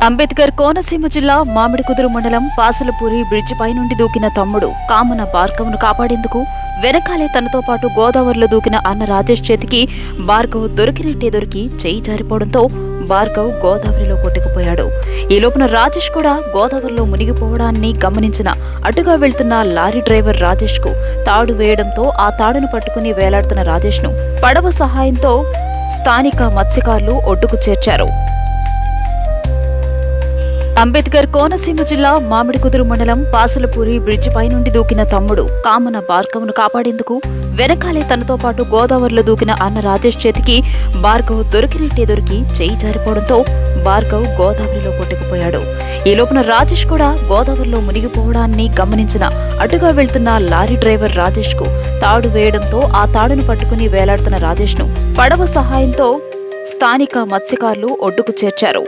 అంబేద్కర్ కోనసీమ జిల్లా మామిడికుదురు మండలం పాసలపూరి బ్రిడ్జి పై నుండి దూకిన తమ్ముడు కామన భార్గవ్ను కాపాడేందుకు వెనకాలే తనతో పాటు గోదావరిలో దూకిన అన్న రాజేష్ చేతికి భార్గవ్ దొరికినట్టే దొరికి చేయి జారిపోవడంతో భార్గవ్ గోదావరిలో కొట్టుకుపోయాడు. ఈ లోపున రాజేష్ కూడా గోదావరిలో మునిగిపోవడాన్ని గమనించిన అటుగా వెళ్తున్న లారీ డ్రైవర్ రాజేష్ కు తాడు వేయడంతో ఆ తాడును పట్టుకుని వేలాడుతున్న రాజేష్ ను పడవ సహాయంతో స్థానిక మత్స్యకారులు ఒడ్డుకు చేర్చారు. అంబేద్కర్ కోనసీమ జిల్లా మామిడికుదురు మండలం పాసలపూరి బ్రిడ్జి పై నుండి దూకిన తమ్ముడు కామన భార్గవ్ను కాపాడేందుకు వెనకాలే తనతో పాటు గోదావరిలో దూకిన అన్న రాజేష్ చేతికి భార్గవ్ దొరికినట్టే దొరికి చేయి జారిపోవడంతో భార్గవ్ గోదావరిలో కొట్టుకుపోయాడు. ఈ లోపున రాజేష్ కూడా గోదావరిలో మునిగిపోవడాన్ని గమనించిన అటుగా వెళ్తున్న లారీ డ్రైవర్ రాజేష్ కు తాడు వేయడంతో ఆ తాడును పట్టుకుని వేలాడుతున్న రాజేష్ ను పడవ సహాయంతో స్థానిక మత్స్యకారులు ఒడ్డుకు చేర్చారు.